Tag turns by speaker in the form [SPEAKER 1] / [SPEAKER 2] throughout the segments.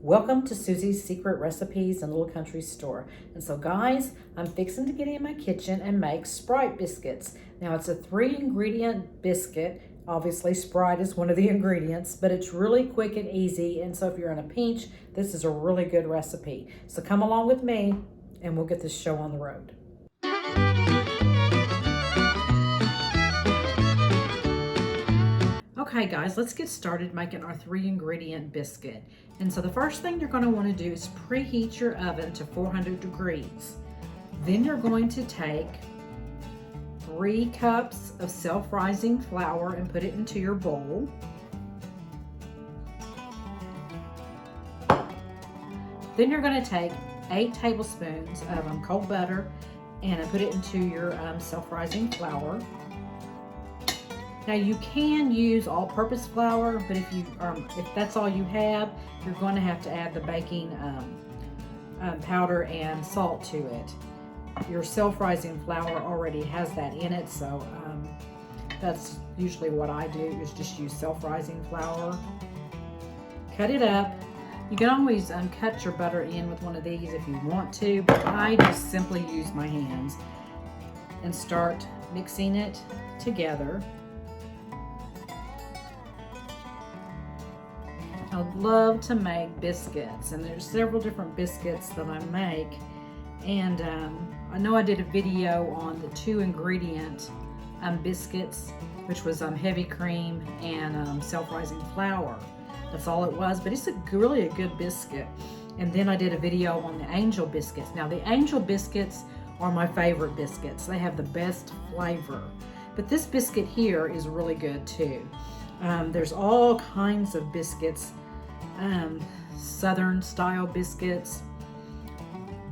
[SPEAKER 1] Welcome to Susie's Secret Recipes and Little Country Store. And so guys, I'm fixing to get in my kitchen and make Sprite biscuits. Now it's a 3-ingredient biscuit. Obviously Sprite is one of the ingredients, but it's really quick and easy. And so if you're in a pinch, this is a really good recipe. So come along with me and we'll get this show on the road. Okay guys, let's get started making our 3-ingredient biscuit. And so the first thing you're going to want to do is preheat your oven to 400 degrees. Then you're going to take 3 cups of self-rising flour and put it into your bowl. Then you're going to take 8 tablespoons of cold butter and put it into your self-rising flour. Now you can use all-purpose flour, but if that's all you have, you're going to have to add the baking powder and salt to it. Your self-rising flour already has that in it, so that's usually what I do, is just use self-rising flour. Cut it up. You can always cut your butter in with one of these if you want to, but I just simply use my hands and start mixing it together. I love to make biscuits, and there's several different biscuits that I make, and I know I did a video on the 2-ingredient biscuits, which was heavy cream and self-rising flour. That's all it was, but it's really a good biscuit. And then I did a video on the angel biscuits. Now the angel biscuits are my favorite biscuits. They have the best flavor, but this biscuit here is really good too. There's all kinds of biscuits, Southern style biscuits,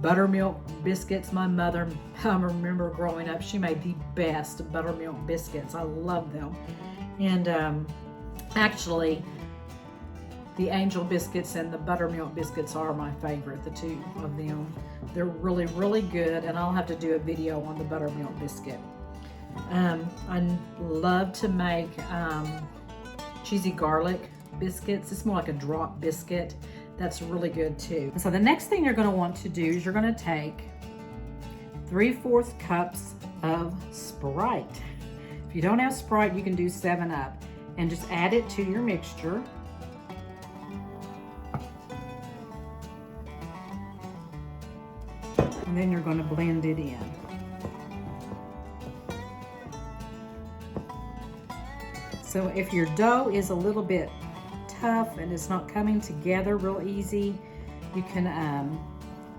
[SPEAKER 1] buttermilk biscuits. My mother, I remember growing up, she made the best buttermilk biscuits. I love them. And actually the angel biscuits and the buttermilk biscuits are my favorite, the 2 of them. They're really, really good, and I'll have to do a video on the buttermilk biscuit. I love to make cheesy garlic biscuits. It's more like a drop biscuit. That's really good too. So the next thing you're going to want to do is you're going to take 3/4 cups of Sprite. If you don't have Sprite, you can do 7-Up, and just add it to your mixture. And then you're going to blend it in. So if your dough is a little bit tough and it's not coming together real easy, you can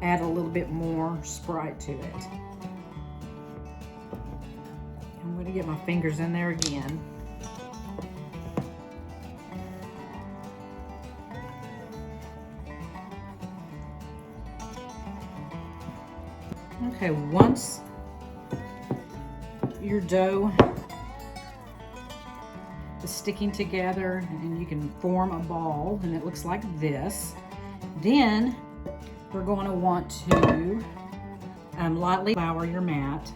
[SPEAKER 1] add a little bit more Sprite to it. I'm going to get my fingers in there again. Okay, once your dough is sticking together and you can form a ball and it looks like this, then we're going to want to lightly flour your mat.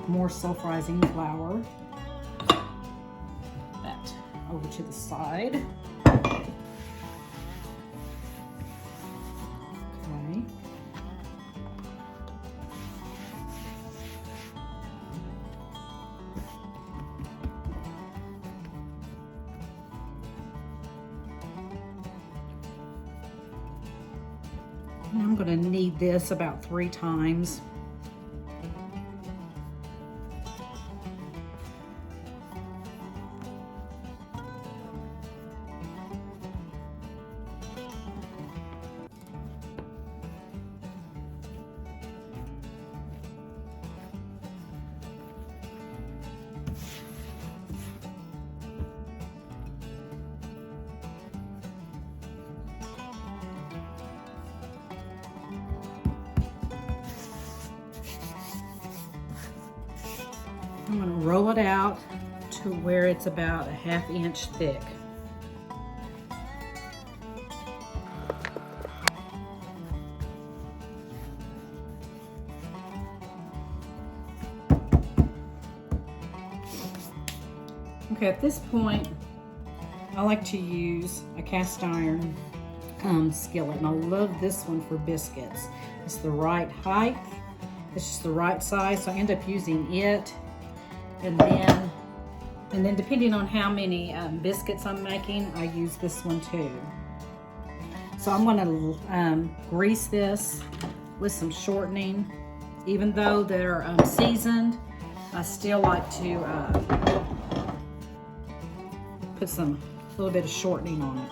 [SPEAKER 1] More self-rising flour. That over to the side. Okay. I'm going to knead this about 3 times. I'm going to roll it out to where it's about a 1/2 inch thick. Okay, at this point, I like to use a cast iron skillet, and I love this one for biscuits. It's the right height, it's just the right size, so I end up using it. And then depending on how many biscuits I'm making, I use this one too. So I'm gonna grease this with some shortening. Even though they're seasoned, I still like to put a little bit of shortening on it.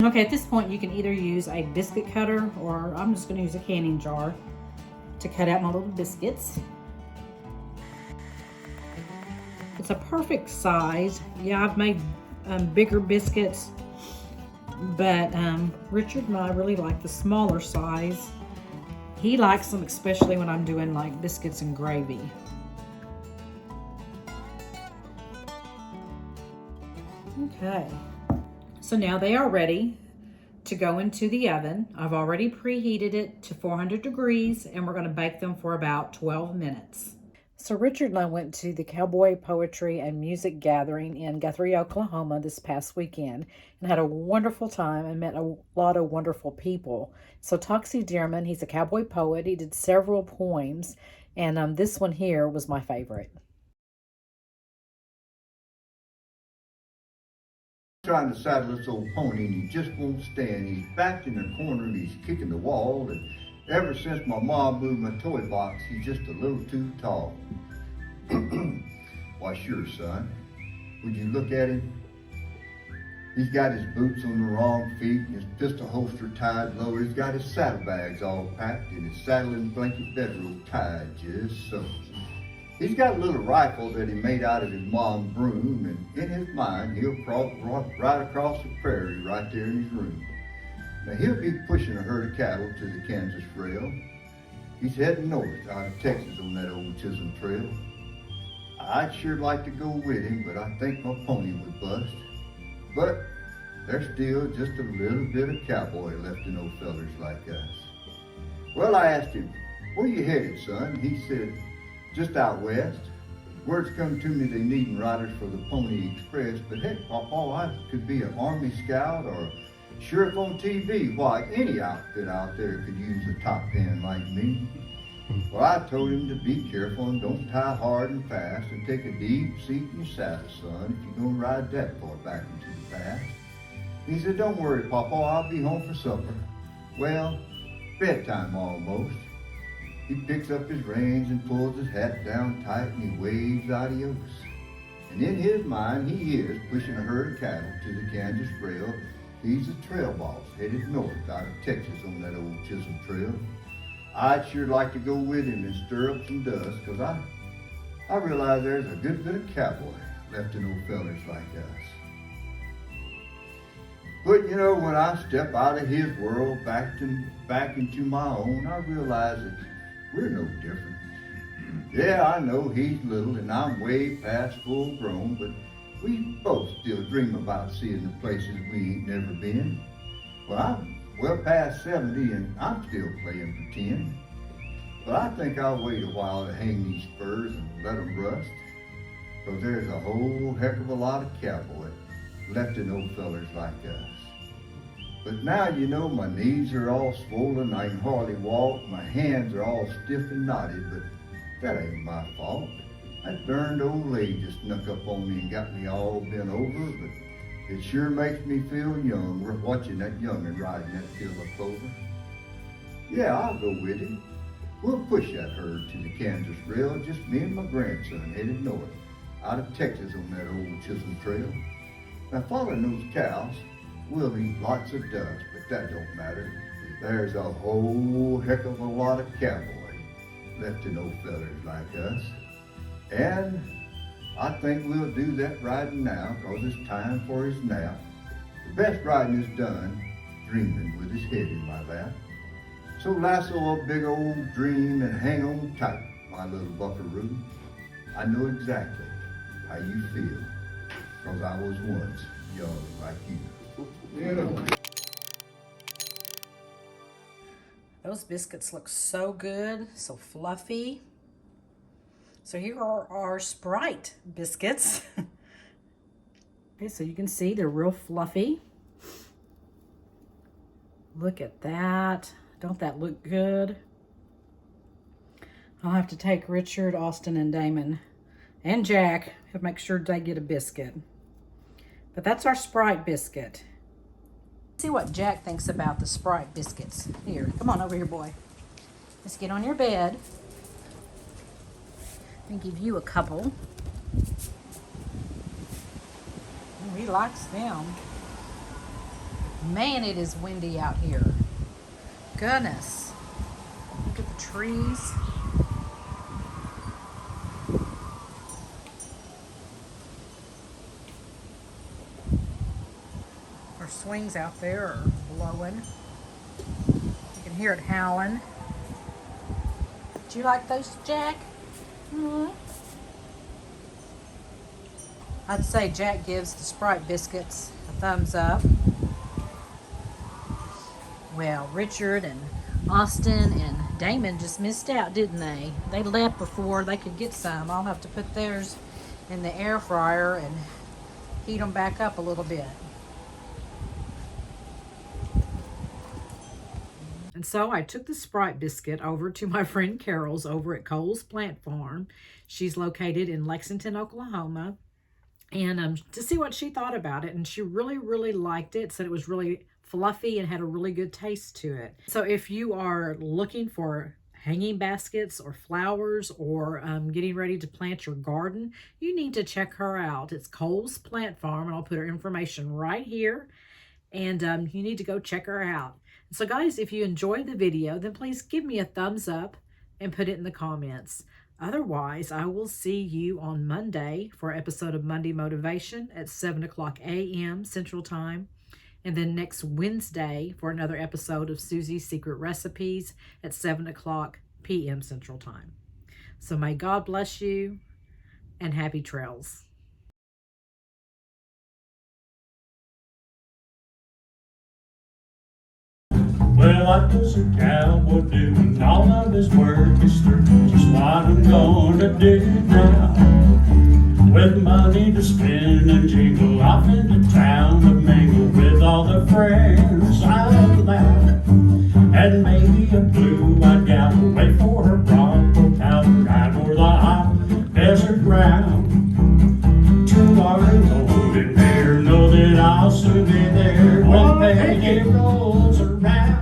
[SPEAKER 1] Okay, at this point you can either use a biscuit cutter, or I'm just going to use a canning jar to cut out my little biscuits. It's a perfect size. Yeah, I've made bigger biscuits, but Richard and I really like the smaller size. He likes them especially when I'm doing like biscuits and gravy. Okay. So now they are ready to go into the oven. I've already preheated it to 400 degrees, and we're going to bake them for about 12 minutes. So Richard and I went to the Cowboy Poetry and Music Gathering in Guthrie, Oklahoma this past weekend, and had a wonderful time and met a lot of wonderful people. So Toxie Dearman, he's a cowboy poet. He did several poems, and this one here was my favorite.
[SPEAKER 2] Trying to saddle this old pony, and he just won't stand. He's backed in the corner and he's kicking the wall, and ever since my mom moved my toy box, he's just a little too tall. Why sure, son. Would you look at him? He's got his boots on the wrong feet, and his pistol holster tied low. He's got his saddlebags all packed, and his saddle and blanket bedroll tied just so. He's got a little rifle that he made out of his mom's broom, and in his mind, he'll crawl right across the prairie right there in his room. Now, he'll be pushing a herd of cattle to the Kansas Trail. He's heading north out of Texas on that old Chisholm Trail. I'd sure like to go with him, but I think my pony would bust. But there's still just a little bit of cowboy left in old fellers like us. Well, I asked him, "Where you headed, son?" He said, "Just out west. Word's come to me they needin' riders for the Pony Express, but heck, Papa, I could be an Army Scout or a sheriff on TV. Why, any outfit out there could use a top hand like me." Well, I told him to be careful and don't tie hard and fast, and take a deep seat in your saddle, son, if you're gonna ride that far back into the past. He said, "Don't worry, Papa, I'll be home for supper." Well, bedtime almost. He picks up his reins and pulls his hat down tight, and he waves adios. And in his mind, he is pushing a herd of cattle to the Kansas Trail. He's a trail boss headed north out of Texas on that old Chisholm Trail. I'd sure like to go with him and stir up some dust, because I realize there's a good bit of cowboy left in old fellers like us. But you know, when I step out of his world back into my own, I realize that we're no different. Yeah, I know he's little and I'm way past full grown, but we both still dream about seeing the places we ain't never been. Well, I'm well past 70 and I'm still playing pretend. But I think I'll wait a while to hang these spurs and let them rust, because there's a whole heck of a lot of cowboy left in old fellers like us. But now, you know, my knees are all swollen, I can hardly walk, my hands are all stiff and knotted, but that ain't my fault. That darned old lady just snuck up on me and got me all bent over, but it sure makes me feel young watching that young'un riding that field of clover. Yeah, I'll go with him. We'll push that herd to the Kansas Trail, just me and my grandson headed north, out of Texas on that old Chisholm Trail. Now, following those cows, we'll eat lots of dust, but that don't matter. There's a whole heck of a lot of cowboy left in old fellers like us. And I think we'll do that riding now, because it's time for his nap. The best riding is done dreaming with his head in my lap. So lasso a big old dream and hang on tight, my little buckaroo. I know exactly how you feel, because I was once young like you. Yeah.
[SPEAKER 1] Those biscuits look so good, so fluffy. So here are our Sprite biscuits. Okay, so you can see they're real fluffy. Look at that. Don't that look good? I'll have to take Richard, Austin, and Damon, and Jack to make sure they get a biscuit. But that's our Sprite biscuit. See what Jack thinks about the Sprite biscuits. Here, come on over here, boy. Let's get on your bed. And give you a couple. He likes them. Man, it is windy out here. Goodness. Look at the trees. Our swings out there are blowing. You can hear it howling. Do you like those, Jack? Mm-hmm. I'd say Jack gives the Sprite biscuits a thumbs up. Well, Richard and Austin and Damon just missed out, didn't they? They left before they could get some. I'll have to put theirs in the air fryer and heat them back up a little bit. And so I took the Sprite biscuit over to my friend Carol's over at Cole's Plant Farm. She's located in Lexington, Oklahoma. And to see what she thought about it. And she really, really liked it. Said it was really fluffy and had a really good taste to it. So if you are looking for hanging baskets or flowers or getting ready to plant your garden, you need to check her out. It's Cole's Plant Farm, and I'll put her information right here. And you need to go check her out. So guys, if you enjoyed the video, then please give me a thumbs up and put it in the comments. Otherwise, I will see you on Monday for an episode of Monday Motivation at 7 o'clock a.m. Central Time. And then next Wednesday for another episode of Susie's Secret Recipes at 7 o'clock p.m. Central Time. So may God bless you and happy trails.
[SPEAKER 3] Well, what does a cowboy do when all of his work is through? Just what I'm gonna do now. With money to spend and jingle off into town to mingle with all the friends I've allowed. And maybe a blue-eyed gal will wait for her bronco cow to ride o'er the hot desert ground. To our golden bear, know that I'll soon be there when payday rolls around.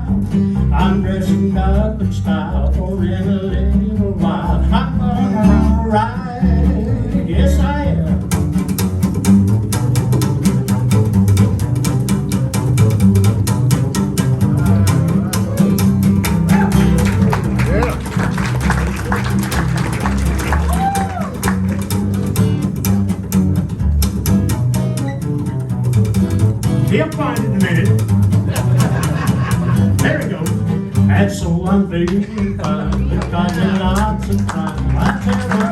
[SPEAKER 3] I'm dressing up in style for in a little while. I'm gonna ride, yes I am. He'll find it in a minute. There we go. And so I'm feeling fine because in lots of time I tell her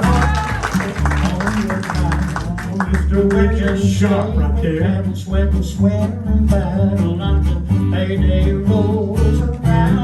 [SPEAKER 3] all your time. Mr. Witch is sharp right there. And sweating, sweating, battle until payday rolls around.